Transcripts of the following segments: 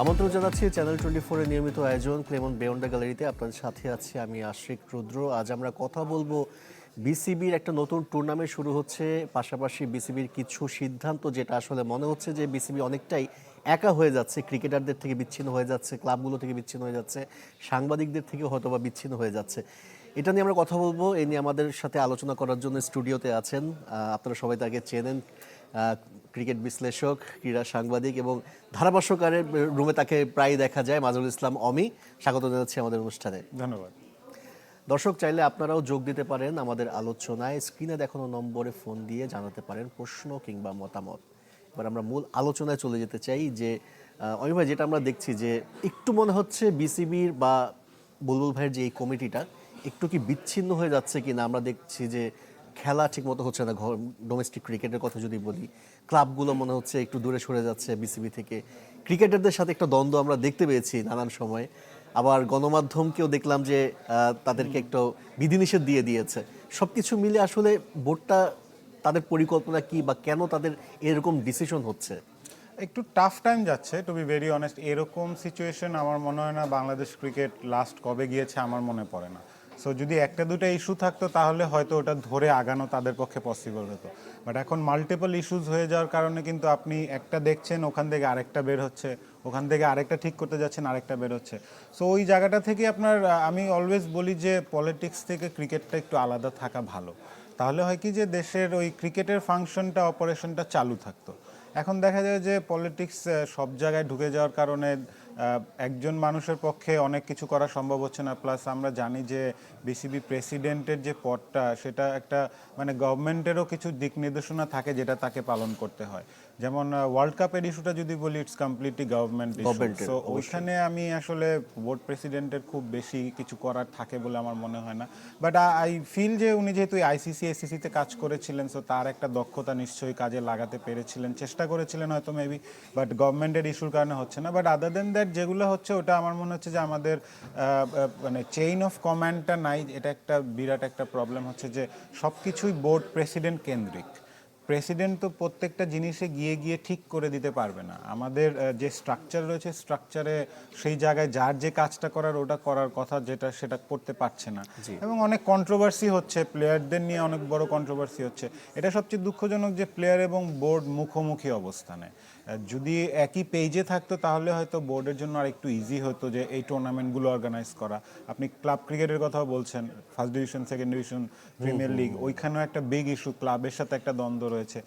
আমন্ত্রণ জানাচ্ছি চ্যানেল 24 এর নিয়মিত আয়োজন ক্লেমন্ট বেয়ন্ডা গ্যালারিতে। আপনাদের সাথে আছি আমি আশিক রুদ্র। আজ আমরা কথা বলবো বিসিবির একটা নতুন টুর্নামেন্ট শুরু হচ্ছে, পাশাপাশি বিসিবির কিছু সিদ্ধান্ত যেটা আসলে মনে হচ্ছে যে বিসিবি অনেকটাই একা হয়ে যাচ্ছে, ক্রিকেটারদের থেকে বিচ্ছিন্ন হয়ে যাচ্ছে, ক্লাবগুলো থেকে বিচ্ছিন্ন হয়ে যাচ্ছে, সাংবাদিকদের থেকে হয়তোবা বিচ্ছিন্ন হয়ে যাচ্ছে। এটা নিয়ে আমরা কথা বলবো। এই নিয়ে আমাদের সাথে আলোচনা করার জন্য স্টুডিওতে আছেন, আপনারা সবাই তাকে চেনেন, ক্রিকেট বিশ্লেষক, ক্রীড়া সাংবাদিক এবং ধারাভাষ্যকারের রুমে তাকে প্রায় দেখা যায়, মাজুল ইসলাম অমি। স্বাগত জানাচ্ছি আমাদের অনুষ্ঠানে। ধন্যবাদ। দর্শক চাইলে আপনারাও যোগ দিতে পারেন আমাদের আলোচনায়, স্ক্রিনে দেখানো নম্বরে ফোন দিয়ে জানাতে পারেন প্রশ্ন কিংবা মতামত। এবার আমরা মূল আলোচনায় চলে যেতে চাই যে অমি ভাই, যেটা আমরা দেখছি যে একটু মনে হচ্ছে বিসিবির বা বুলবুল ভাইয়ের যে এই কমিটিটা একটু কি বিচ্ছিন্ন হয়ে যাচ্ছে কিনা। আমরা দেখছি যে খেলা ঠিকমতো হচ্ছে না, ডোমেস্টিক ক্রিকেটের কথা যদি বলি, ক্লাবগুলো মনে হচ্ছে একটু দূরে সরে যাচ্ছে বিসিবি থেকে। ক্রিকেটারদের সাথে একটা দ্বন্দ্ব আমরা দেখতে পেয়েছি নানান সময়। আবার গণমাধ্যমকেও দেখলাম যে তাদেরকে একটু বিধিনিষেধ দিয়ে দিয়েছে। সব কিছু মিলে আসলে বোর্ডটা তাদের পরিকল্পনা কি বা কেন তাদের এরকম ডিসিশন হচ্ছে? একটু টাফ টাইম যাচ্ছে, টু বি ভেরি অনেস্ট। এরকম সিচুয়েশন আমার মনে হয় না বাংলাদেশ ক্রিকেট লাস্ট কবে গিয়েছে আমার মনে পড়ে না। সো যদি একটা দুটো ইস্যু থাকতো তাহলে হয়তো ওটা ধরে আগানো তাদের পক্ষে পসিবল হতো, বাট এখন মাল্টিপল ইস্যুস হয়ে যাওয়ার কারণে কিন্তু আপনি একটা দেখছেন, ওখান থেকে আরেকটা বের হচ্ছে, ওখান থেকে আরেকটা ঠিক করতে যাচ্ছেন, আরেকটা বের হচ্ছে। সো ওই জায়গাটা থেকে আপনার, আমি অলওয়েজ বলি যে পলিটিক্স থেকে ক্রিকেটটা একটু আলাদা থাকা ভালো। তাহলে হয় কি যে দেশের ওই ক্রিকেটের ফাংশনটা, অপারেশনটা চালু থাকতো। এখন দেখা যায় যে পলিটিক্স সব জায়গায় ঢুকে যাওয়ার কারণে একজন মানুষের পক্ষে অনেক কিছু করা সম্ভব হচ্ছে না। প্লাস আমরা জানি যে বিসিবি প্রেসিডেন্টের যে পদটা, সেটা একটা মানে গভর্নমেন্টেরও কিছু দিক নির্দেশনা থাকে যেটা তাকে পালন করতে হয়। যেমন ওয়ার্ল্ড কাপের ইস্যুটা যদি বলি, it's completely government issue. So ওইখানে আমি আসলে বোর্ড প্রেসিডেন্টের খুব বেশি কিছু করার থাকে বলে আমার মনে হয় না। বাট আই ফিল যে উনি যেহেতু আইসিসি এসিসিতে কাজ করেছিলেন, সো তার একটা দক্ষতা নিশ্চয়ই কাজে লাগাতে পেরেছিলেন, চেষ্টা করেছিলেন হয়তো মেবি, বাট গভর্নমেন্টের ইস্যুর কারণে হচ্ছে না। বাট আদার দেন দ্যাট যেগুলো হচ্ছে, ওটা আমার মনে হচ্ছে যে আমাদের মানে চেইন অফ কমান্ডটা নাই। এটা একটা বিরাট একটা প্রবলেম হচ্ছে যে সব কিছুই বোর্ড প্রেসিডেন্ট কেন্দ্রিক। প্রেসিডেন্ট তো প্রত্যেকটা জিনিসে গিয়ে গিয়ে ঠিক করে দিতে পারবে না। আমাদের যে স্ট্রাকচার রয়েছে, স্ট্রাকচারে সেই জায়গায় যার যে কাজটা করার, ওটা করার কথা, যেটা সেটা করতে পারছে না। এবং অনেক কন্ট্রোভার্সি হচ্ছে, প্লেয়ারদের নিয়ে অনেক বড় কন্ট্রোভার্সি হচ্ছে। এটা সবচেয়ে দুঃখজনক যে প্লেয়ার এবং বোর্ড মুখোমুখি অবস্থানে। যদি একই পেজে থাকতো তাহলে হয়তো বোর্ডের জন্য আর একটু ইজি হতো যে এই টুর্নামেন্টগুলো অর্গানাইজ করা। আপনি ক্লাব ক্রিকেটের কথাও বলছেন, first division, second division, premier league, ওইখানেও একটা বিগ ইস্যু, ক্লাবের সাথে একটা দ্বন্দ্ব রয়েছে।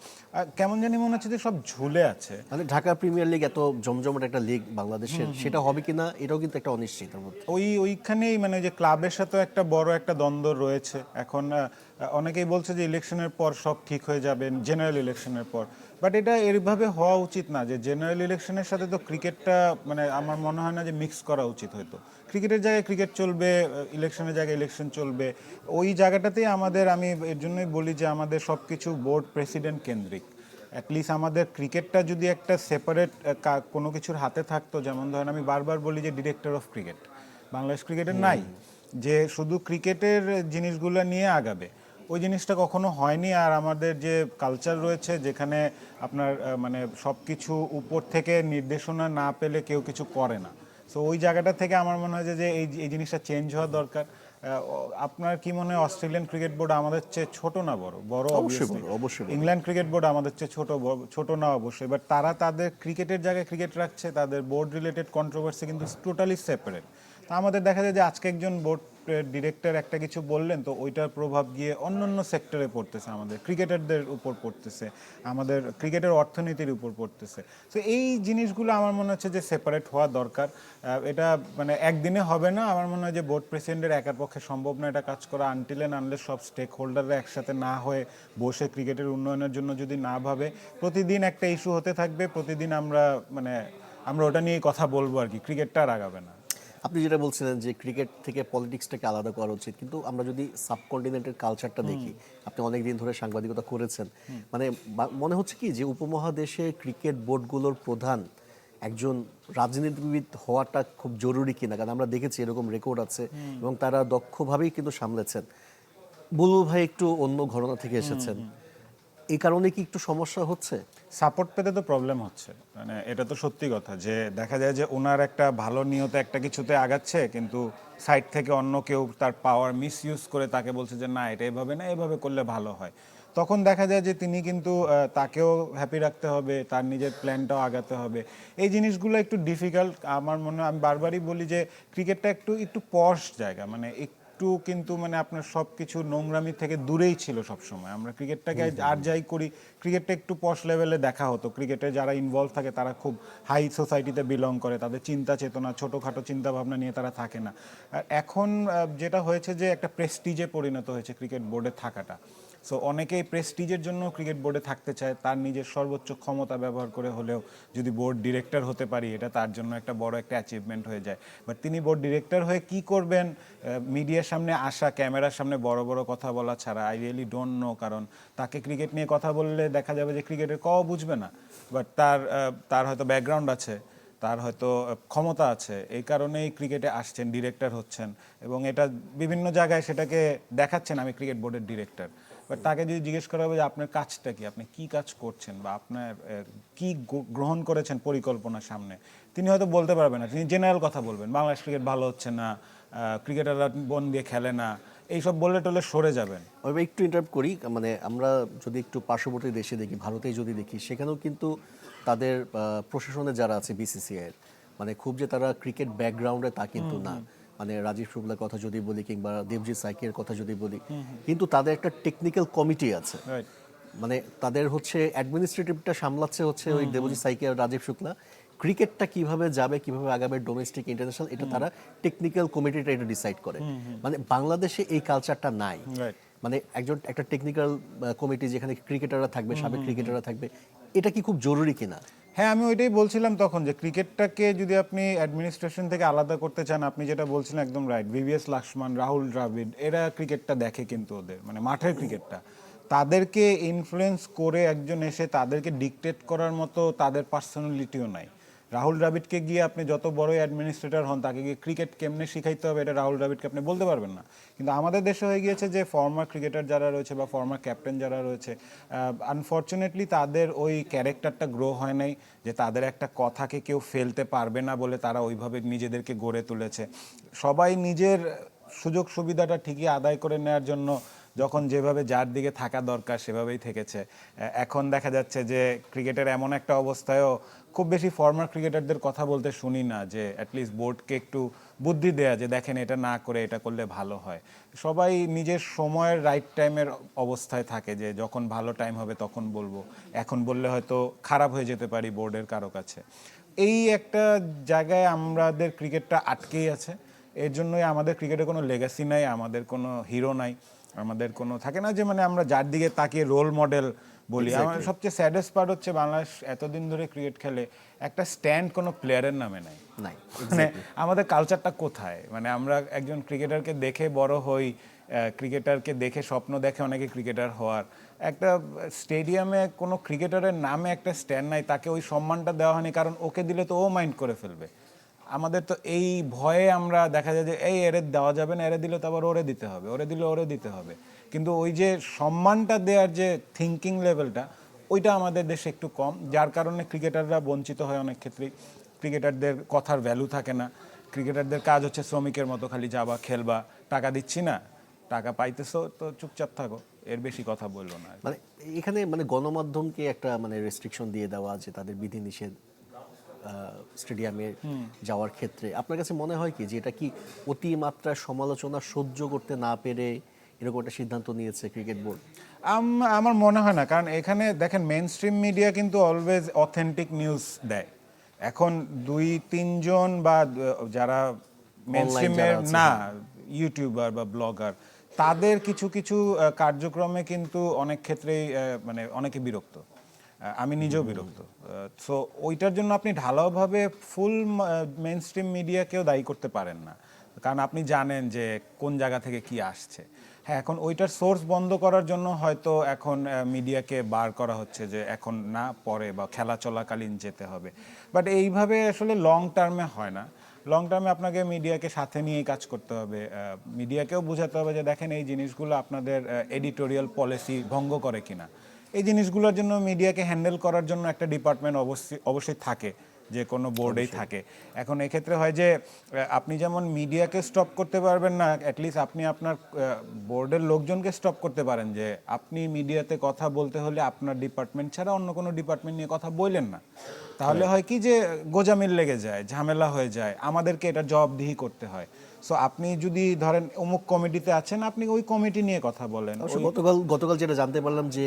কেমন জানি মনে হচ্ছে যে সব ঝুলে আছে। মানে ঢাকা প্রিমিয়ার লিগ এত জমজমাট একটা লিগ বাংলাদেশের, সেটা হবে কিনা এটাও কিন্তু একটা অনিশ্চিত। ওইখানেই মানে যে ক্লাবের সাথে একটা বড় একটা দ্বন্দ্ব রয়েছে। এখন অনেকেই বলছে যে ইলেকশনের পর সব ঠিক হয়ে যাবে, জেনারেল ইলেকশনের পর। বাট এটা এরভাবে হওয়া উচিত না যে জেনারেল ইলেকশনের সাথে তো ক্রিকেটটা, মানে আমার মনে হয় না যে মিক্স করা উচিত। হয়তো ক্রিকেটের জায়গায় ক্রিকেট চলবে, ইলেকশনের জায়গায় ইলেকশন চলবে। ওই জায়গাটাতেই আমাদের, আমি এর জন্যই বলি যে আমাদের সব কিছু বোর্ড প্রেসিডেন্ট কেন্দ্রিক। অ্যাটলিস্ট আমাদের ক্রিকেটটা যদি একটা সেপারেট কোনো কিছুর হাতে থাকতো, যেমন ধরেন আমি বারবার বলি যে ডিরেক্টর অফ ক্রিকেট বাংলাদেশ ক্রিকেটের নাই, যে শুধু ক্রিকেটের জিনিসগুলো নিয়ে আগাবে। ওই জিনিসটা কখনো হয়নি। আর আমাদের যে কালচার রয়েছে, যেখানে আপনার মানে সব কিছু উপর থেকে নির্দেশনা না পেলে কেউ কিছু করে না। সো ওই জায়গাটা থেকে আমার মনে হয় যে এই জিনিসটা চেঞ্জ হওয়া দরকার। আপনার কি মনে হয় অস্ট্রেলিয়ান ক্রিকেট বোর্ড আমাদের চেয়ে ছোট না বড়? বড় অবশ্যই। ইংল্যান্ড ক্রিকেট বোর্ড আমাদের চেয়ে ছোট না অবশ্যই, বাট তারা তাদের ক্রিকেটের জায়গায় ক্রিকেট রাখছে, তাদের বোর্ড রিলেটেড কন্ট্রোভার্সি কিন্তু টোটালি সেপারেট। তা আমাদের দেখা যায় যে আজকে একজন বোর্ড ডিরেক্টর একটা কিছু বললেন, তো ওইটার প্রভাব গিয়ে অন্যান্য সেক্টরে পড়তেছে, আমাদের ক্রিকেটারদের উপর পড়তেছে, আমাদের ক্রিকেটের অর্থনীতির উপর পড়তেছে। তো এই জিনিসগুলো আমার মনে হচ্ছে যে সেপারেট হওয়া দরকার। এটা মানে একদিনে হবে না। আমার মনে হয় যে বোর্ড প্রেসিডেন্টের একার পক্ষে সম্ভব না এটা কাজ করা, আনটিল এন্ড আনলেস সব স্টেক হোল্ডাররা একসাথে না হয়ে বসে ক্রিকেটের উন্নয়নের জন্য যদি না ভাবে। প্রতিদিন একটা ইস্যু হতে থাকবে, প্রতিদিন আমরা ওটা নিয়ে কথা বলবো আর কি, ক্রিকেটটা আর আগাবে না। আপনি যেটা বলছিলেন যে ক্রিকেট থেকে পলিটিক্সটাকে আলাদা করা উচিত, কিন্তু আমরা যদি সাবকন্টিনেন্টের কালচারটা দেখি, আপনি অনেক দিন ধরে সাংবাদিকতা করেছেন, মানে মনে হচ্ছে কি যে উপমহাদেশে ক্রিকেট বোর্ডগুলোর প্রধান একজন রাজনীতিবিদ হওয়াটা খুব জরুরি কিনা। কারণ আমরা দেখেছি এরকম রেকর্ড আছে এবং তারা দক্ষভাবেই কিন্তু সামলেছেন। বুলবুল ভাই একটু অন্য ঘরানা থেকে এসেছেন, এই কারণে কি একটু সমস্যা হচ্ছে? সাপোর্ট পেতে তো প্রবলেম হচ্ছে, মানে এটা তো সত্যি কথা যে দেখা যায় যে ওনার একটা ভালো নিয়তে একটা কিছুতে আগাচ্ছে, কিন্তু সাইড থেকে অন্য কেউ তার পাওয়ার মিস ইউজ করে তাকে বলছে যে না এটা এভাবে না এভাবে করলে ভালো হয়। তখন দেখা যায় যে তিনি কিন্তু তাকেও হ্যাপি রাখতে হবে, তার নিজের প্ল্যানটাও আগাতে হবে। এই জিনিসগুলো একটু ডিফিকাল্ট আমার মনে হয়। আমি বারবারই বলি যে ক্রিকেটটা একটু একটু পশ জায়গা, মানে একটু কিন্তু মানে আপনার সব কিছু নোংরামি থেকে দূরেই ছিল সব সময়। আমরা ক্রিকেটটাকে আর যাই করি, ক্রিকেটটা একটু পশ লেভেলে দেখা হতো। ক্রিকেটে যারা ইনভলভ থাকে তারা খুব হাই সোসাইটিতে বিলং করে, তাদের চিন্তা চেতনা ছোটোখাটো চিন্তা ভাবনা নিয়ে তারা থাকে না। আর এখন যেটা হয়েছে যে একটা প্রেস্টিজে পরিণত হয়েছে ক্রিকেট বোর্ডে থাকাটা। সো অনেকেই প্রেস্টিজের জন্য ক্রিকেট বোর্ডে থাকতে চায়, তার নিজের সর্বোচ্চ ক্ষমতা ব্যবহার করে হলেও যদি বোর্ড ডিরেক্টর হতে পারি এটা তার জন্য একটা বড় একটা অ্যাচিভমেন্ট হয়ে যায়। বাট তিনি বোর্ড ডিরেক্টর হয়ে কি করবেন, মিডিয়ার সামনে আসা, ক্যামেরার সামনে বড় বড় কথা বলা ছাড়া আই রিয়েলি ডোন্ট নো। কারণ তাকে ক্রিকেট নিয়ে কথা বললে দেখা যাবে যে ক্রিকেটের বুঝবে না, বাট তার হয়তো ব্যাকগ্রাউন্ড আছে, তার হয়তো ক্ষমতা আছে, এই কারণেই ক্রিকেটে আসছেন, ডিরেক্টর হচ্ছেন, এবং এটা বিভিন্ন জায়গায় সেটাকে দেখাচ্ছেন আমি ক্রিকেট বোর্ডের ডিরেক্টর। বাট তাকে যদি জিজ্ঞেস করা হবে যে আপনার কাজটা কি, আপনি কি কাজ করছেন, বা আপনার কি গ্রহণ করেছেন পরিকল্পনা সামনে, তিনি হয়তো বলতে পারবেন না। তিনি জেনারেল কথা বলবেন, বাংলাদেশ ক্রিকেট ভালো হচ্ছে না, ক্রিকেটাররা বন দিয়ে খেলে না, এইসব বললে টলে সরে যাবেন। আমি একটু ইন্টারাপ্ট করি, মানে আমরা যদি একটু পার্শ্ববর্তী দেশে দেখি, ভারতেই যদি দেখি, সেখানেও কিন্তু তাদের প্রশাসনে যারা আছে বিসিসিআই এর, মানে খুব যে তারা ক্রিকেট ব্যাকগ্রাউন্ডে তা কিন্তু না। মানে রাজীব শুক্লার কথা যদি বলি কিংবা দেবজিৎ সাইকির কথা যদি বলি, কিন্তু তাদের একটা টেকনিক্যাল কমিটি আছে। রাইট। মানে তাদের হচ্ছে অ্যাডমিনিস্ট্রেটিভটা সামলাচ্ছে হচ্ছে ওই দেবজিৎ সাইকি আর রাজীব শুক্লা। ক্রিকেটটা কিভাবে যাবে, কিভাবে আগাবে, ডোমেস্টিক ইন্টারন্যাশনাল, এটা তারা টেকনিক্যাল কমিটিটা এটা ডিসাইড করে। মানে বাংলাদেশে এই কালচারটা নাই। রাইট। মানে একটা টেকনিক্যাল কমিটি যেখানে ক্রিকেটাররা থাকবে, সাবেক ক্রিকেটাররা থাকবে, এটা কি খুব জরুরি কিনা? হ্যাঁ, আমি ওইটাই বলছিলাম তখন যে ক্রিকেটটাকে যদি আপনি অ্যাডমিনিস্ট্রেশন থেকে আলাদা করতে চান, আপনি যেটা বলছিলেন একদম রাইট। ভিভিএস লক্ষ্মণ, রাহুল দ্রাবিড়, এরা ক্রিকেটটা দেখে, কিন্তু ওদের মানে মাঠের ক্রিকেটটা তাদেরকে ইনফ্লুয়েন্স করে একজন এসে তাদেরকে ডিকটেট করার মতো তাদের পার্সোনালিটিও নাই। রাহুল দ্রাবিড়কে গিয়ে আপনি যত বড় অ্যাডমিনিস্ট্রেটর হন, তাকে গিয়ে ক্রিকেট কেমনে শিখাইতে হবে এটা রাহুল দ্রাবিড়কে আপনি বলতে পারবেন না। কিন্তু আমাদের দেশে হয়ে গিয়েছে যে ফর্মার ক্রিকেটার যারা রয়েছে বা ফর্মার ক্যাপ্টেন যারা রয়েছে, আনফর্চুনেটলি তাদের ওই ক্যারেক্টারটা গ্রো হয় নাই, যে তাদের একটা কথাকে কেউ ফেলতে পারবে না বলে তারা ওইভাবে নিজেদেরকে গড়ে তুলেছে। সবাই নিজের সুযোগ সুবিধাটা ঠিকই আদায় করে নেওয়ার জন্য যখন যেভাবে যার দিকে থাকা দরকার সেভাবেই থেকেছে। এখন দেখা যাচ্ছে যে ক্রিকেটের এমন একটা অবস্থায়ও খুব বেশি ফর্মার ক্রিকেটারদের কথা বলতে শুনি না, যে অ্যাটলিস্ট বোর্ডকে একটু বুদ্ধি দেয়া যে দেখেন এটা না করে এটা করলে ভালো হয়। সবাই নিজের সময়ের রাইট টাইমের অবস্থায় থাকে, যে যখন ভালো টাইম হবে তখন বলবো, এখন বললে হয়তো খারাপ হয়ে যেতে পারি বোর্ডের কারো কাছে। এই একটা জায়গায় আমাদের ক্রিকেটটা আটকেই আছে। এর জন্যই আমাদের ক্রিকেটে কোনো লেগাসি নাই, আমাদের কোনো হিরো নাই, আমাদের কোনো থাকে না যে মানে আমরা যার দিকে তাকিয়ে রোল মডেল বলি। আমার সবচেয়ে স্যাডেস্ট পার্ট হচ্ছে বাংলাদেশ এতদিন ধরে ক্রিকেট খেলে একটা স্ট্যান্ড কোনো প্লেয়ারের নামে নাই। নাই, মানে আমাদের কালচারটা কোথায়? মানে আমরা একজন ক্রিকেটারকে দেখে বড় হই, ক্রিকেটারকে দেখে স্বপ্ন দেখে অনেকে ক্রিকেটার হওয়ার। একটা স্টেডিয়ামে কোনো ক্রিকেটারের নামে একটা স্ট্যান্ড নাই, তাকে ওই সম্মানটা দেওয়া হয়নি, কারণ ওকে দিলে তো ও মাইন্ড করে ফেলবে। আমাদের তো এই ভয়ে আমরা দেখা যায় যে এই এরে দেওয়া যাবে না, এরে দিলে তো আবার ওরে দিতে হবে, ওরে দিলে ওরে দিতে হবে। কিন্তু ওই যে সম্মানটা দেওয়ার যে থিঙ্কিং লেভেলটা, ওইটা আমাদের দেশে একটু কম, যার কারণে ক্রিকেটাররা বঞ্চিত হয় অনেক ক্ষেত্রেই। ক্রিকেটারদের কথার ভ্যালু থাকে না। ক্রিকেটারদের কাজ হচ্ছে শ্রমিকের মতো খালি যাবা, খেলবা, টাকা দিচ্ছি না, টাকা পাইতেছো তো চুপচাপ থাকো, এর বেশি কথা বললো না। মানে এখানে মানে গণমাধ্যমকে একটা মানে রেস্ট্রিকশন দিয়ে দেওয়া, যে তাদের বিধিনিষেধ স্টেডিয়ামে যাওয়ার ক্ষেত্রে আপনার কাছে মনে হয় কি যে এটা কি অতিমাত্রা সমালোচনা সহ্য করতে না পেরে এরকম একটা সিদ্ধান্ত নিয়েছে ক্রিকেট বোর্ড? আমার মনে হয় না, কারণ এখানে দেখেন মেইন স্ট্রিম মিডিয়া কিন্তু অলওয়েজ অথেন্টিক নিউজ দেয়। এখন 2-3 জন বা যারা মেইন স্ট্রিমের না, ইউটিউবার বা ব্লগার, তাদের কিছু কিছু কার্যক্রমে কিন্তু অনেক ক্ষেত্রেই মানে অনেকে বিরক্ত। আমি নিজেও বিরক্ত। সো ওইটার জন্য আপনি ঢালাওভাবে ফুল মেইন স্ট্রিম মিডিয়াকেও দায়ী করতে পারেন না, কারণ আপনি জানেন যে কোন জায়গা থেকে কি আসছে। হ্যাঁ, এখন ওইটার সোর্স বন্ধ করার জন্য হয়তো এখন মিডিয়াকে বার করা হচ্ছে যে এখন না, পরে বা খেলা চলাকালীন যেতে হবে। বাট এইভাবে আসলে লং টার্মে হয় না। লং টার্মে আপনাকে মিডিয়াকে সাথে নিয়েই কাজ করতে হবে। মিডিয়াকেও বোঝাতে হবে যে দেখেন এই জিনিসগুলো আপনাদের এডিটোরিয়াল পলিসি ভঙ্গ করে কিনা। এই জিনিসগুলোর জন্য মিডিয়াকে হ্যান্ডেল করার জন্য একটা ডিপার্টমেন্ট অবশ্যই থাকে, যে কোনো বোর্ডেই থাকে। এখন এক্ষেত্রে হয় যে আপনি যেমন মিডিয়াকে স্টপ করতে পারবেন না, অ্যাটলিস্ট আপনি আপনার বোর্ডের লোকজনকে স্টপ করতে পারেন, যে আপনি মিডিয়াতে কথা বলতে হলে আপনার ডিপার্টমেন্ট ছাড়া অন্য কোনো ডিপার্টমেন্ট নিয়ে কথা বললেন না। তাহলে হয় কি যে গোজামিল লেগে যায়, ঝামেলা হয়ে যায়, আমাদেরকে এটা জবাবদিহি করতে হয়। সো আপনি যদি ধরেন অমুক কমিটিতে আছেন, আপনি ওই কমিটি নিয়ে কথা বলেন। অবশ্য গতকাল যেটা জানতে পারলাম যে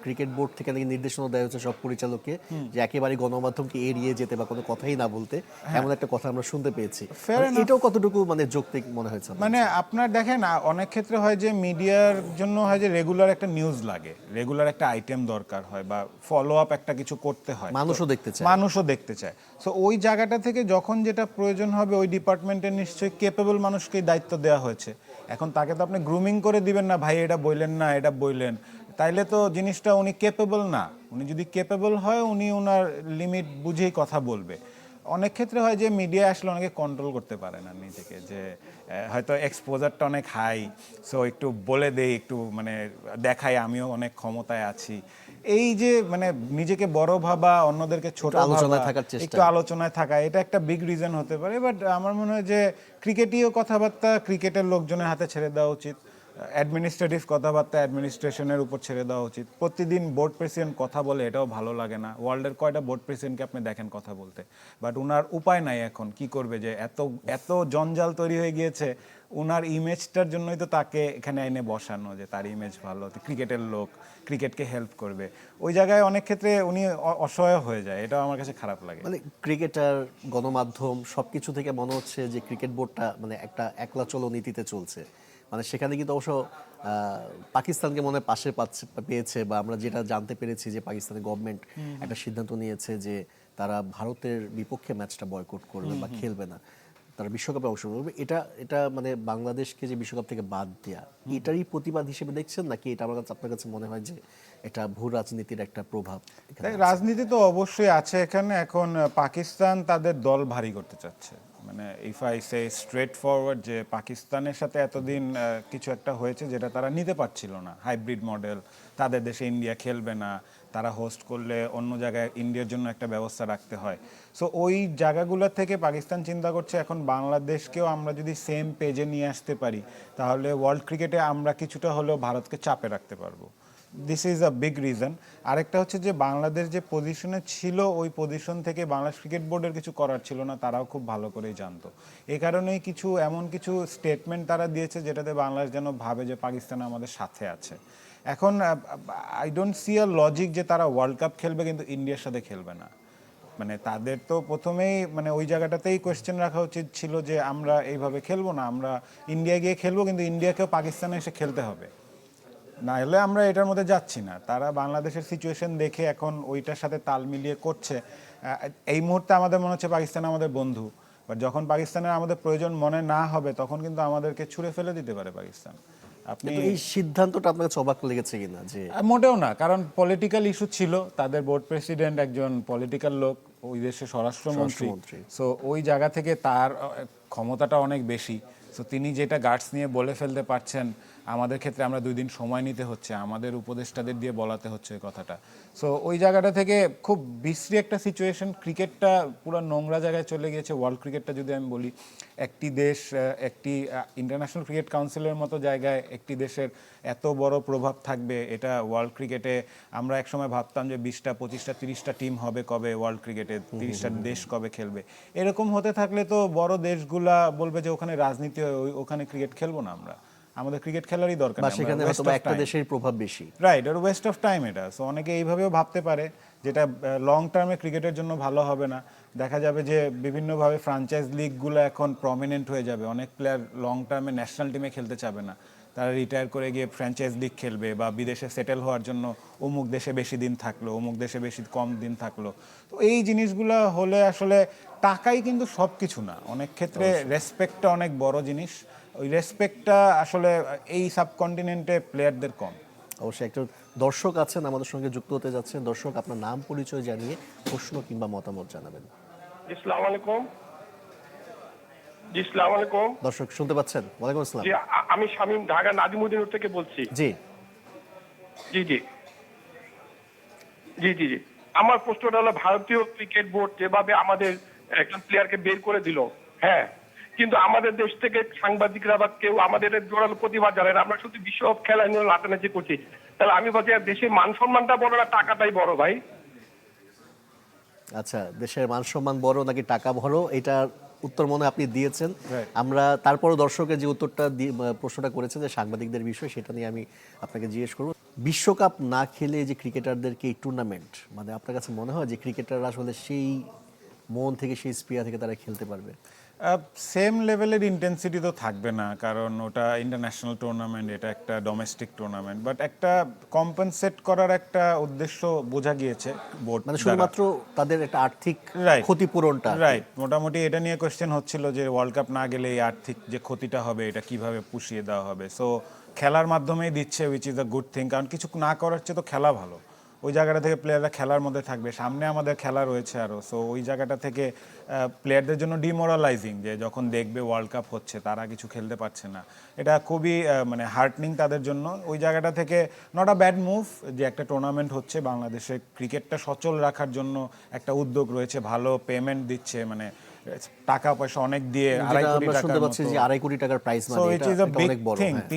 ক্রিকেট বোর্ড থেকে নাকি নির্দেশনা দেওয়া হচ্ছে সব পরিচালককে যে একেবারে গণমাধ্যমকে এড়িয়ে যেতে বা কোনো কথাই না বলতে, এমন একটা কথা আমরা শুনতে পেয়েছি। মানে এটাও কতটুকু মানে যৌক্তিক মনে হয়েছে আপনার? মানে আপনার দেখেন অনেক ক্ষেত্রে হয় যে মিডিয়ার জন্য হয় যে রেগুলার একটা নিউজ লাগে, রেগুলার একটা আইটেম দরকার হয়, বা ফলো আপ একটা কিছু করতে হয়, মানুষও দেখতে চায়। মানুষও দেখতে চায়। সো ওই জায়গাটা থেকে যখন যেটা প্রয়োজন হবে, ওই ডিপার্টমেন্টের নিশ্চয়ই কেপেবল মানুষকেই দায়িত্ব দেওয়া হয়েছে। এখন তাকে তো আপনি গ্রুমিং করে দিবেন না, ভাই এটা বললেন না, এটা বললেন, তাইলে তো জিনিসটা উনি কেপেবল না। উনি যদি কেপেবল হয়, উনি ওনার লিমিট বুঝেই কথা বলবে। অনেক ক্ষেত্রে হয় যে মিডিয়া আসলে অনেকে কন্ট্রোল করতে পারে না নিজেকে, যে হয়তো এক্সপোজারটা অনেক হাই, সো একটু বলে দেই, একটু মানে দেখাই আমিও অনেক ক্ষমতায় আছি। এই যে মানে নিজেকে বড় ভাবা, অন্যদেরকে ছোট আলোচনায় ভাবা, থাকার চেষ্টা। একটু আলোচনায় থাকা, এটা একটা বিগ রিজন হতে পারে। বাট আমার মনে হয় যে ক্রিকেটীয় কথাবার্তা ক্রিকেটের লোকজনের হাতে ছেড়ে দেওয়া উচিত, অ্যাডমিনিস্ট্রেটিভ কথাবার্তা অ্যাডমিনিস্ট্রেশনের উপর ছেড়ে দেওয়া উচিত। প্রতিদিন বোর্ড প্রেসিডেন্ট কথা বলে, এটাও ভালো লাগে না। ওয়ার্ল্ডের কয়টা বোর্ড প্রেসিডেন্টকে আপনি দেখেন কথা বলতে? বাট উনার উপায় নাই, এখন কি করবে, যে এত এত জঞ্জাল তৈরি হয়ে গিয়েছে। উনার ইমেজটার জন্যই তো তাকে এখানে এনে বসানো, যে তার ইমেজ ভালো, ক্রিকেটের লোক, ক্রিকেটকে হেল্প করবে। ওই জায়গায় অনেক ক্ষেত্রে উনি অসহায় হয়ে যায়, এটাও আমার কাছে খারাপ লাগে। মানে ক্রিকেটার, গণমাধ্যম সবকিছু থেকে মনে হচ্ছে যে ক্রিকেট বোর্ডটা মানে একটা একলা চলো নীতিতে চলছে। মানে সেখানে কিন্তু অবশ্য পাকিস্তানকে মনে হয় পাশে পেয়েছে, বা আমরা যেটা জানতে পেরেছি যে পাকিস্তানের গভর্নমেন্ট একটা সিদ্ধান্ত নিয়েছে যে তারা ভারতের বিপক্ষে ম্যাচটা বয়কট করবে বা খেলবে না, তারা বিশ্বকাপে অংশগ্রহণ করবে। এটা এটা মানে বাংলাদেশকে যে বিশ্বকাপ থেকে বাদ দেয়া, এটারই প্রতিবাদ হিসেবে দেখছেন, নাকি এটা আমার কাছে আপনার কাছে মনে হয় যে এটা ভূ রাজনীতির একটা প্রভাব এখানে তাই আছে? রাজনীতি তো অবশ্যই আছে এখানে। এখন পাকিস্তান তাদের দল ভারী করতে চাচ্ছে। মানে if I say straight forward, যে পাকিস্তানের সাথে এতদিন কিছু একটা হয়েছে যেটা তারা নিতে পারছিল না, হাইব্রিড মডেল, তাদের দেশে ইন্ডিয়া খেলবে না, তারা হোস্ট করলে অন্য জায়গায় ইন্ডিয়ার জন্য একটা ব্যবস্থা রাখতে হয়। সো ওই জায়গাগুলো থেকে পাকিস্তান চিন্তা করছে এখন বাংলাদেশকেও আমরা যদি সেম পেজে নিয়ে আসতে পারি, তাহলে ওয়ার্ল্ড ক্রিকেটে আমরা কিছুটা হলেও ভারতকে চাপে রাখতে পারবো। This is a big reason. আরেকটা হচ্ছে যে বাংলাদেশ যে পজিশনে ছিল, ওই পজিশন থেকে বাংলাদেশ ক্রিকেট বোর্ডের কিছু করার ছিল না, তারাও খুব ভালো করেই জানতো। এই কারণেই এমন কিছু স্টেটমেন্ট তারা দিয়েছে যেটাতে বাংলাদেশ যেন ভাবে যে পাকিস্তান আমাদের সাথে আছে। এখন I don't see a logic যে তারা ওয়ার্ল্ড কাপ খেলবে কিন্তু ইন্ডিয়ার সাথে খেলবে না। মানে তাদের তো প্রথমেই মানে ওই জায়গাটাতেই কোয়েশ্চেন রাখা উচিত ছিল যে আমরা এইভাবে খেলবো না, আমরা ইন্ডিয়া গিয়ে খেলবো, কিন্তু ইন্ডিয়াকেও পাকিস্তানে এসে খেলতে হবে, না হলে আমরা এটার মধ্যে যাচ্ছি না। তারা বাংলাদেশের সিচুয়েশন দেখে এখন ওইটার সাথে তাল মিলিয়ে করছে। এই মুহূর্তে আমাদের মনে হচ্ছে পাকিস্তান আমাদের বন্ধু, বাট যখন পাকিস্তানের আমাদের প্রয়োজন মনে না হবে, তখন কিন্তু আমাদেরকে ছুঁড়ে ফেলে দিতে পারে পাকিস্তান। আপনি কিন্তু এই সিদ্ধান্তটা আপনার কাছে অবাক লেগেছে কিনা যে মোটেও না, কারণ পলিটিক্যাল ইস্যু ছিল। তাদের বোর্ড প্রেসিডেন্ট একজন পলিটিক্যাল লোক, ওই দেশের স্বরাষ্ট্রমন্ত্রী। সো ওই জায়গা থেকে তার ক্ষমতাটা অনেক বেশি। সো তিনি যেটা গার্ডস নিয়ে বলে ফেলতে পারছেন, আমাদের ক্ষেত্রে আমরা 2 দিন সময় নিতে হচ্ছে, আমাদের উপদেষ্টাদের দিয়ে বলাতে হচ্ছে এই কথাটা। সো ওই জায়গাটা থেকে খুব বিশ্রী একটা সিচুয়েশন। ক্রিকেটটা পুরো নোংরা জায়গায় চলে গিয়েছে। ওয়ার্ল্ড ক্রিকেটটা যদি আমি বলি, একটি দেশ, একটি ইন্টারন্যাশনাল ক্রিকেট কাউন্সিলের মতো জায়গায় একটি দেশের এত বড় প্রভাব থাকবে, এটা ওয়ার্ল্ড ক্রিকেটে আমরা একসময় ভাবতাম যে 20টা 25টা 30টা টিম হবে কবে ওয়ার্ল্ড ক্রিকেটে, 30টা দেশ কবে খেলবে। এরকম হতে থাকলে তো বড় দেশগুলা বলবে যে ওখানে রাজনীতি হয়, ওখানে ক্রিকেট খেলবো না আমরা, আমাদের ক্রিকেট খেলারই দরকার বা নেই, সেখানে আমরা হয়তো waste বা of একটা time। দেশের প্রভাব বেশি? রাইট, এটা ওয়েস্ট অফ টাইম এটা। সো অনেকে এইভাবেও ভাবতে পারে, যেটা লং টার্মে ক্রিকেটের জন্য ভালো হবে না। দেখা যাবে যে বিভিন্নভাবে ফ্র্যাঞ্চাইজ লিগগুলো এখন প্রমিনেন্ট হয়ে যাবে, অনেক প্লেয়ার লং টার্মে ন্যাশনাল টিমে খেলতে চাবে না, তারা রিটায়ার করে গিয়ে ফ্র্যাঞ্চাইজ লিগ খেলবে, বা বিদেশে সেটেল হওয়ার জন্য অমুক দেশে বেশি দিন থাকলো, অমুক দেশে বেশি কম দিন থাকলো। তো এই জিনিসগুলো হলে আসলে টাকাই কিন্তু সব কিছু না, অনেক ক্ষেত্রে রেসপেক্টটা অনেক বড় জিনিস। ওই রেসপেক্টটা আসলে এই সাবকন্টিনেন্টে প্লেয়ারদের কম। অবশ্যই একজন দর্শক আছেন আমাদের সঙ্গে যুক্ত হতে যাচ্ছেন। দর্শক, আপনার নাম পরিচয় জানিয়ে প্রশ্ন কিংবা মতামত জানাবেন। আসসালামু আলাইকুম। জি, আসসালামু আলাইকুম। দর্শক শুনতে পাচ্ছেন? ওয়ালাইকুম আসসালাম। জি, আমি শামীম, ঢাকা নাজিমুদ্দিন থেকে বলছি। জি। জি জি। জি জি জি, আমার প্রশ্নটা হলো ভারতীয় ক্রিকেট বোর্ড যেভাবে আমাদের একজন প্লেয়ারকে বের করে দিল, হ্যাঁ, কিন্তু আমাদের দেশ থেকে সাংবাদিকরা বা কেউ আমাদের এর জোরালো প্রতিবাদ জানায় না। আমরা শুধু বিশ্বকাপ খেলা নিয়ে লাটালাটি করছি। তাহলে আমি বলছি আর দেশের মান সম্মানটা বড় না টাকাটাই বড় ভাই? আচ্ছা, দেশের মান সম্মান বড় নাকি টাকা বড়, এটার উত্তর মনে হয় আপনি দিয়েছেন। Right. আমরা তারপরও দর্শকের যে উত্তরটা প্রশ্নটা করেছেন যে সাংবাদিকদের বিষয়, সেটা নিয়ে আমি আপনাকে জিজ্ঞেস করব। বিশ্বকাপ না খেলে যে ক্রিকেটারদেরকে এই টুর্নামেন্ট, মানে আপনার কাছে মনে হয় যে ক্রিকেটাররা আসলে সেই মন থেকে সেই স্পিয়ার থেকে তারা খেলতে পারবে? সেম লেভেলের ইন্টেন্সিটি তো থাকবে না, কারণ ওটা ইন্টারন্যাশনাল টুর্নামেন্ট, এটা একটা ডোমেস্টিক টুর্নামেন্ট, বাট একটা কম্পেনসেট করার একটা উদ্দেশ্য বোঝা গিয়েছে বোর্ড মানে শুধুমাত্র তাদের একটা আর্থিক Right. ক্ষতিপূরণটা। রাইট, মোটামুটি এটা নিয়ে কোয়েশ্চেন হচ্ছিল যে ওয়ার্ল্ড কাপ না গেলে এই আর্থিক যে ক্ষতিটা হবে এটা কিভাবে পুষিয়ে দেওয়া হবে। সো খেলার মাধ্যমেই দিচ্ছে, which is a good thing, কারণ কিছু না করার চেয়ে তো খেলা ভালো। ওই জায়গাটা থেকে প্লেয়াররা খেলার মধ্যে থাকবে, সামনে আমাদের খেলা রয়েছে আরও। সো ওই জায়গাটা থেকে প্লেয়ারদের জন্য ডিমোরালাইজিং যে যখন দেখবে ওয়ার্ল্ড কাপ হচ্ছে তারা কিছু খেলতে পারছে না, এটা খুবই মানে হার্টনিং তাদের জন্য। ওই জায়গাটা থেকে নট আ ব্যাড মুভ যে একটা টুর্নামেন্ট হচ্ছে, বাংলাদেশে ক্রিকেটটা সচল রাখার জন্য একটা উদ্যোগ রয়েছে, ভালো পেমেন্ট দিচ্ছে, মানে টাকা পয়সা অনেক দিয়ে যেটা 2.5 কোটি আমরা টাকার শুনতে পাচ্ছি মতো। যে 2.5 কোটি টাকার প্রাইজ সো মানি, ইট এটা ইজ আ এটা বিগ অনেক বড়। থিং। হ্যাঁ।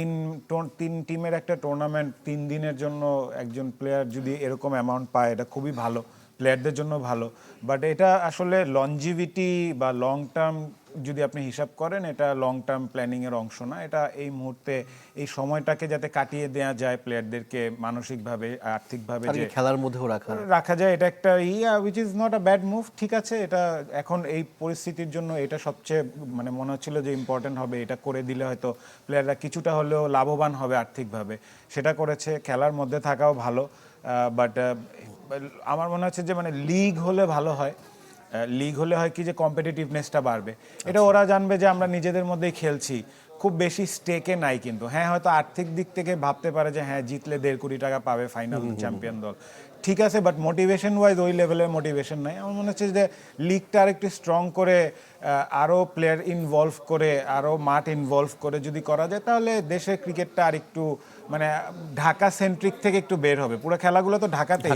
তিন টিমের একটা টুর্নামেন্ট 3 দিনের জন্য একজন প্লেয়ার যদি এরকম অ্যামাউন্ট পায়, এটা খুবই ভালো, প্লেয়ারদের জন্য ভালো। বাট এটা আসলে লনজিভিটি বা লং টার্ম যদি আপনি হিসাব করেন, এটা লং টার্ম প্ল্যানিং এর অংশ না। এটা এই মুহূর্তে এই সময়টাকে যাতে কাটিয়ে দেওয়া যায় প্লেয়ারদেরকে মানসিকভাবে আর্থিকভাবে, যে তাদেরকে খেলার মধ্যেও রাখা যায়, এটা একটা which is not a bad move. ঠিক আছে, এটা এখন এই পরিস্থিতির জন্য এটা সবচেয়ে মানে মনে হচ্ছিল যে ইম্পর্টেন্ট হবে, এটা করে দিলে হয়তো প্লেয়াররা কিছুটা হলেও লাভবান হবে আর্থিকভাবে, সেটা করেছে। খেলার মধ্যে থাকাও ভালো, বাট আমার মনে হচ্ছে যে মানে লিগ হলে ভালো হয়। লিগ হলে হয় কি যে কম্পিটিটিভনেসটা বাড়বে, এটা ওরা জানবে যে আমরা নিজেদের মধ্যেই খেলছি, খুব বেশি স্টেকে নাই। কিন্তু হ্যাঁ, হয়তো আর্থিক দিক থেকে ভাবতে পারে যে হ্যাঁ জিতলে 1.5 কোটি টাকা পাবে ফাইনাল চ্যাম্পিয়ন দল, ঠিক আছে, বাট মোটিভেশন ওয়াইজ ওই লেভেলের মোটিভেশন নাই। আমার মনে হচ্ছে যে লিগটা আর একটু স্ট্রং করে, আরও প্লেয়ার ইনভলভ করে, আরও মাঠ ইনভলভ করে যদি করা যায়, তাহলে দেশের ক্রিকেটটা আর একটু মানে ঢাকা সেন্ট্রিক থেকে একটু বের হবে। পুরো খেলাগুলো তো ঢাকাতেই,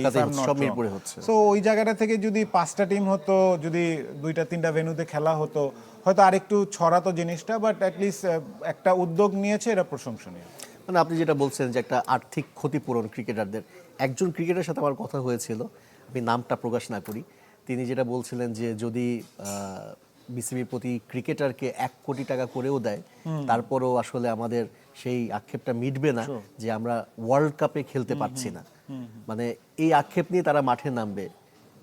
সব মিরপুরে হচ্ছে। সো ওই জায়গাটা থেকে যদি 5টা টিম হতো, যদি 2-3টা ভেন্যুতে খেলা হতো, হয়তো আরেকটু ছড়াতো জিনিসটা, বাট অ্যাটলিস্ট একটা উদ্যোগ নিয়েছে, এটা প্রশংসনীয়। মানে আপনি যেটা বলছেন যে একটা আর্থিক ক্ষতিপূরণ ক্রিকেটারদের, একজন ক্রিকেটারের সাথে আমার কথা হয়েছিল, আমি নামটা প্রকাশ না করি, তিনি যেটা বলছিলেন যে যদি বিসিবির প্রতি ক্রিকেটারকে 1 কোটি টাকা করেও দেয়, তারপরেও আসলে আমাদের সেই আক্ষেপটা মিটবে না যে আমরা ওয়ার্ল্ড কাপে খেলতে পারছি না। মানে এই আক্ষেপ নিয়ে তারা মাঠে নামবে,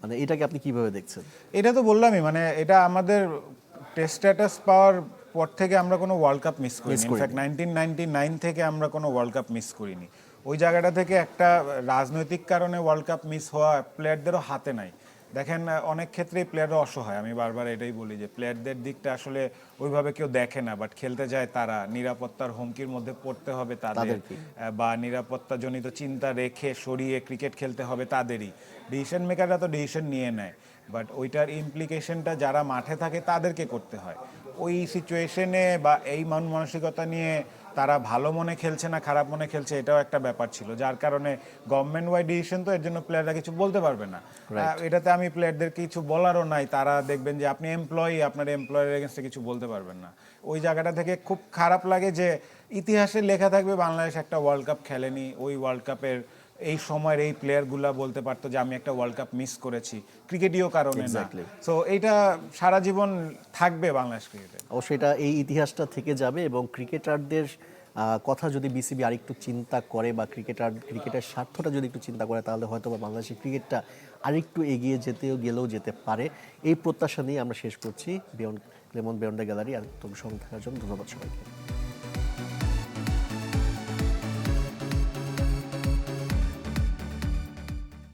মানে এটাকে আপনি কিভাবে দেখছেন? এটা তো বললামই, মানে এটা আমাদের টেস্ট স্ট্যাটাস পাওয়ার পর থেকে আমরা কোনো ওয়ার্ল্ড কাপ মিস করিনি। ইনফ্যাক্ট 1999 থেকে আমরা কোনো ওয়ার্ল্ড কাপ মিস করিনি। ওই জায়গাটা থেকে একটা রাজনৈতিক কারণে ওয়ার্ল্ড কাপ মিস হওয়া প্লেয়ারদেরও হাতে নাই। দেখেন, অনেক ক্ষেত্রেই প্লেয়াররা অসহায়, আমি বারবার এটাই বলি যে প্লেয়ারদের দিকটা আসলে ওইভাবে কেউ দেখে না, বাট খেলতে যায় তারা, নিরাপত্তার হুমকির মধ্যে পড়তে হবে তাদের, বা নিরাপত্তাজনিত চিন্তা রেখে সরিয়ে ক্রিকেট খেলতে হবে তাদেরই। ডিসিশন মেকাররা তো ডিসিশন নিয়ে নেয়, বাট ওইটার ইমপ্লিকেশনটা যারা মাঠে থাকে তাদেরকে করতে হয়। ওই সিচুয়েশনে বা এই মন মানসিকতা নিয়ে তারা ভালো মনে খেলছে না খারাপ মনে খেলছে, এটাও একটা ব্যাপার ছিল, যার কারণে গভর্নমেন্ট ওয়াইড ডিসিশন, তো এর জন্য প্লেয়াররা কিছু বলতে পারবে না। এটাতে আমি প্লেয়ারদের কিছু বলারও নাই, তারা দেখবেন যে আপনি এমপ্লয়ি, আপনার এমপ্লয়ের এগেনস্টে কিছু বলতে পারবেন না। ওই জায়গাটা থেকে খুব খারাপ লাগে যে ইতিহাসে লেখা থাকবে বাংলাদেশ একটা ওয়ার্ল্ড কাপ খেলেনি, ওই ওয়ার্ল্ড কাপের এই সময়ের এই প্লেয়ারগুলা বলতে পারতো যে আমি একটা ওয়ার্ল্ড কাপ মিস করেছি, ক্রিকেটীয় কারণে না। সো এইটা সারা জীবন থাকবে বাংলাদেশ ক্রিকেটে। অবশ্যই এটা এই ইতিহাসটা থেকে যাবে, এবং ক্রিকেটারদের কথা যদি বিসিবি আরেকটু চিন্তা করে বা ক্রিকেটের স্বার্থটা যদি একটু চিন্তা করে, তাহলে হয়তো বা বাংলাদেশের ক্রিকেটটা আরেকটু এগিয়ে গেলেও যেতে পারে। এই প্রত্যাশা নিয়ে আমরা শেষ করছি। Beyond lemon beyond the gallery আর তোর সঙ্গে থাকার জন্য ধন্যবাদ সবাইকে।